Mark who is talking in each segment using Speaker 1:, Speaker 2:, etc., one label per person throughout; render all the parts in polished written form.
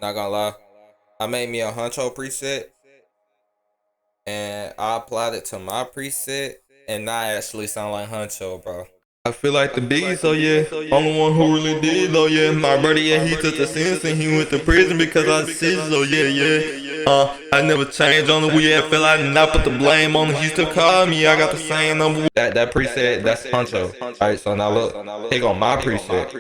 Speaker 1: Not gonna lie, I made me a Hunxho preset, and I applied it to my preset, and now I actually sound like Hunxho, bro. I feel like the beast, oh yeah. I'm the one who really did, oh yeah. My brother, yeah, he took the sentence and he went to prison because I decisions, oh yeah, yeah. I never changed on the weed, I feel like I put the blame on him. He still call me, I got the same number. That preset, that's Hunxho. Alright, so now look, take on my preset.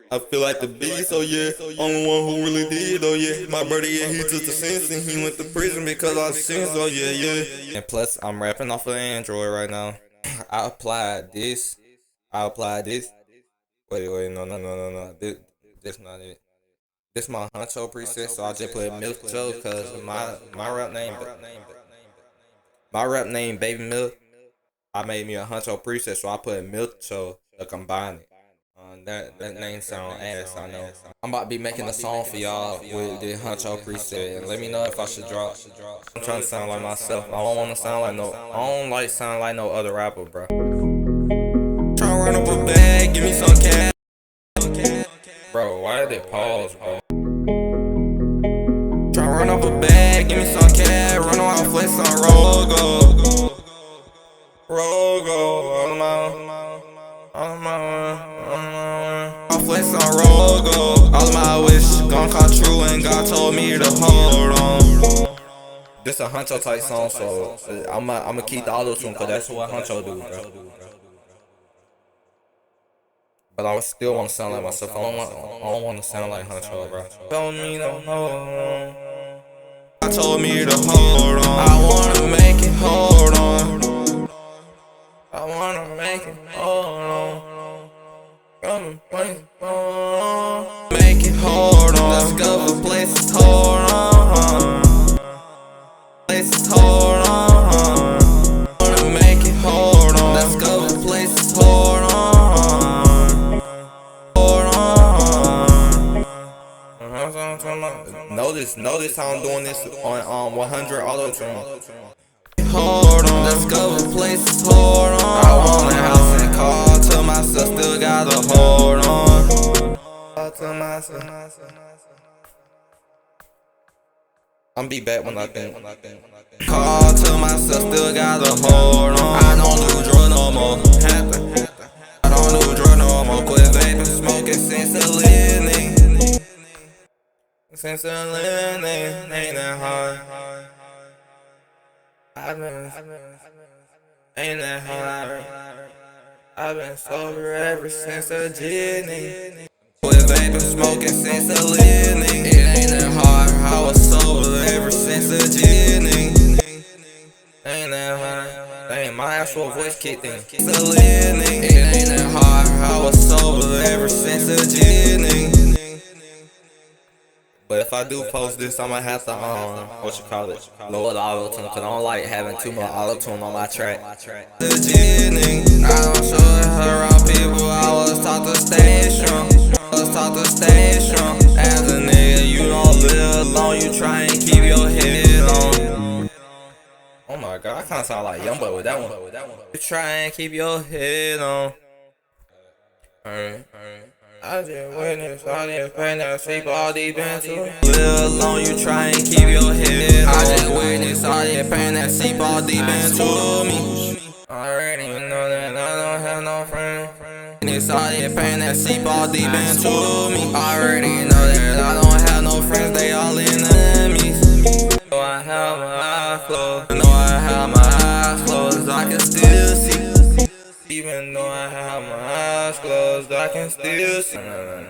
Speaker 1: I feel like the beast, oh yeah. I'm the one who really did, oh yeah. My brother, yeah, he took the sentence and he went to prison because I decisions, oh yeah, yeah. And plus, I'm rapping off of Android right now. I applied this. Wait, no. This not it. This my Hunxho preset, so I just put MYTHXHO because my rap name BABYMYTH. I made me a Hunxho preset, so I put MYTHXHO to combine it. That name sound ass, I know. I'm about to be making a song for y'all with the Hunxho preset, and let me know if I should drop. I'm trying to sound like myself. I don't want to sound like sound like no other rapper, bro. Tryna run up a bag, give me some cash. Bro, why did it pause, bro? Tryna run up a bag, give me some cash. Run around flex on Rogo. I flex on Rogo. All of my wishes gon' come true, and God told me to hold on. This a Hunxho type song, so I'ma keep the auto tune, cause that's what Hunxho do, bro. But I still want to sound like myself. I don't want to sound like Hunxho, bro. Told me to hold on. I told me to hold on. I wanna make it hold on. I wanna make it hold on. Make it hold on. Let's go for places, hold on. Places, hold on. Wanna make it hold on. Let's go for places, hold on. Notice how I'm doing this on 100 auto tune. Hold on, let's go to places, hold on. I want a house and car to myself, still gotta hold on. I'm be back when I think. Call to myself, still gotta hold on. I don't do drugs no more. I don't do drugs no more. Quit vaping, smoking since the living. Since the living ain't that hard. Ain't that hard. I've been sober ever since the jitney. Quit vaping, smoking since the living. It ain't that hard. I was sober ever since the jitney. Ain't that hard. Dang, my actual voice kicked in. The living. It ain't that hard. I was sober ever since the jitney. But if I do post this, I'ma have to lower the auto tune, cause I don't like having too much auto tune on my track. The jitney, I don't show it around people. I was taught to stay strong. As a nigga, you don't live alone. You try and keep your head on. Oh my god, I kinda sound like Youngboy with that one. You try and keep your head on. Alright. I just witnessed all the pain that sleep all deep into. Live alone, you try and keep your head on. I just witnessed all the pain that sleep all deep into me. I already know that I don't have no friends. Witness all the pain that sleep all deep into me. I already know that I don't have no friends, they all enemies. Know I have my eyes closed. Know I have my eyes closed, I can still see. Even though I have my eyes closed, I can still see. No.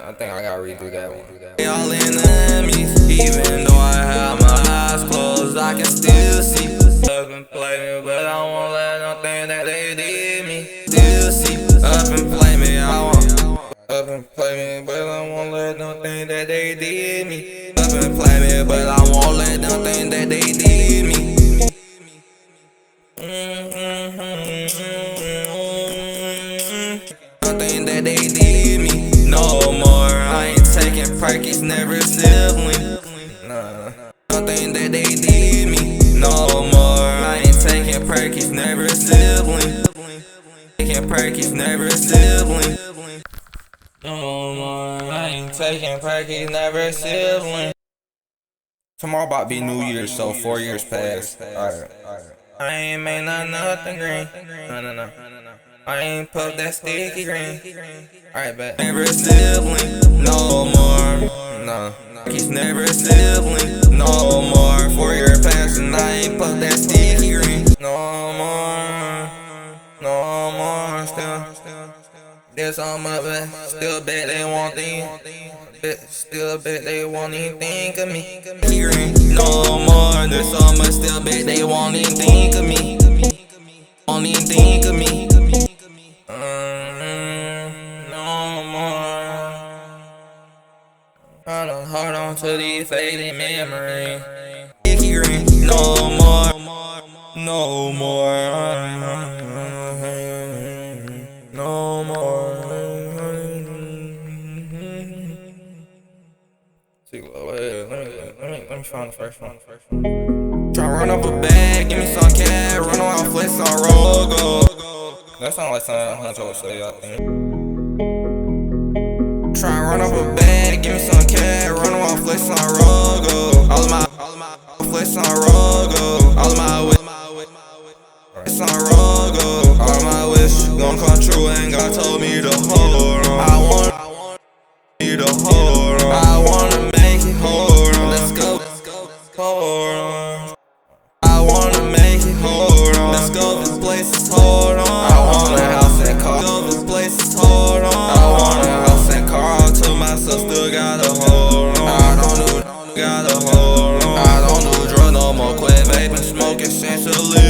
Speaker 1: I think I gotta redo that one. They all enemies. Even though I have my eyes closed, I can still see. Up and play me, but I won't let nothing that they did me. Still see. Up and play me, I won't. Up and play me, but I won't let nothing that they did me. Up and play me, but I won't let nothing that they did me. Nothing that they did me no more. I ain't taking perkies, never sibling. Nothing that they did me no more. I ain't taking perkies, never sibling. Taking perkies, never sibling. No more, I ain't taking perky, never sibling. Tomorrow about to be New Year's, so 4 years past. Alright. I ain't made nothing green. No. I ain't put that sticky green. Alright, bet. Never sibling, no more. No. He's never sibling, no more. 4 years past and I ain't put that sticky green. No more, still. There's some of it, still bet they won't think. Still bet they won't even think of me. No more, there's so much, still bet they won't even think of me. Won't even think of me. No more. Hold on to these faded memories. No more. No more. No more. See, let me find the first one. Tryna run up a bag, give me some cash, run around flex on Rogo. That sound like something Hunxho would say, I think. Tryna run up a bag, give me some cash, run around flex on Rogo. All of my flex on Rogo. All of my flex on Rogo. All of my wish gon' come true, and God told me to hold on. I want me to hold on. I wanna make it hold on. Let's go, hold on. I wanna make it hold on. Let's go, this place is hold on. I want a house and car. This place is hold on. I want a house and car. All to myself, still gotta hold on. I don't do, gotta hold on. I don't do drugs no more. Quit vaping, smoking since a little.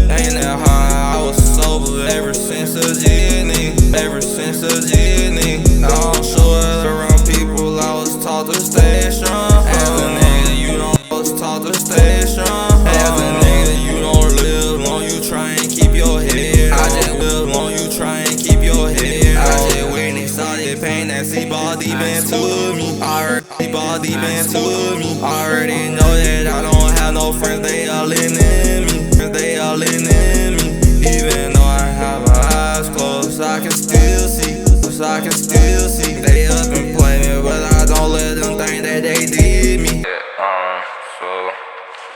Speaker 1: Ain't that high? I was sober ever since a jitney. Ever since a jitney. I don't show it around people. I was taught to stay strong. As a nigga, you know I was taught to stay strong. As a nigga, you don't live long, you try and keep your head. I just live long, you try and keep your head. I just witnessed all the pain that C-ball deep into me. I heard C-ball deep into me. I already know that I don't have no friends, they all in me. They all in me. Even though I have my eyes closed, I can still see. I can still see. They up and play me, but I don't let them think that they did me. So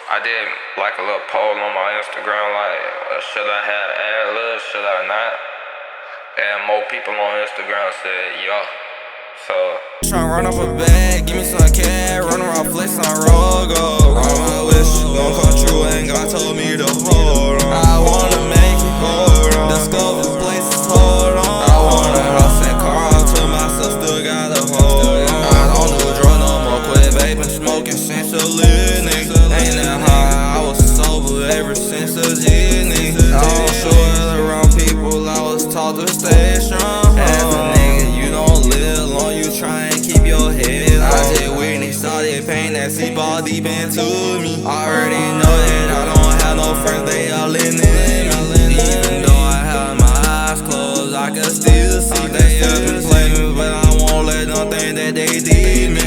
Speaker 1: I did like a little poll on my Instagram, like should I have ad-libs, should I not? And more people on Instagram said yo. So tryna run up a bag, give me some cash, run around flex on Rogo. All my wish gon' come true, and God told me to hold on. I wanna make it hold on. Let's go, this place is hold on. I want a house and car, all to myself, still gotta hold on. I don't do drugs no more, quit vaping, smoking since a little nigga. Ain't that high? I was sober ever since a jitney. I don't show it around people, I was taught to stay strong. As a nigga, you don't live long, you try and keep your head on. I just witnessed all the pain that C-ball deep into me. I already know that I don't have no friends, they all in me. Even though I have my eyes closed, I can still see. They up and play me, but I won't let them think that they did me.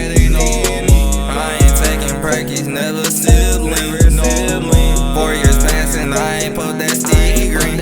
Speaker 1: I ain't taking perkies, never sibling. 4 years passing, I ain't put that sticky green.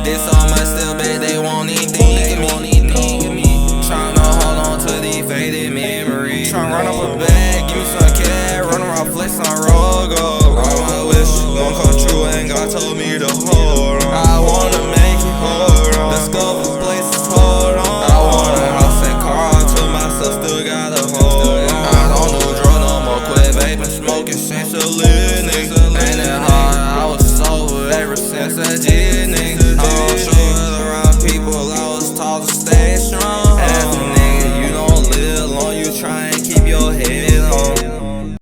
Speaker 1: This so much, still bet they won't even think of me. Tryna hold on to these faded memories. Tryna run up a bag, give me some cash, run around flex on Rogo. All my wish gon' come true, and God told me to hold on. I wanna make it hold on. Let's go, this place is hold on. I want a house and car, all to myself, still gotta hold on. I don't do drugs no more, quit vaping, smoking since a little nigga. Ain't that hard? I was sober ever since a jitney.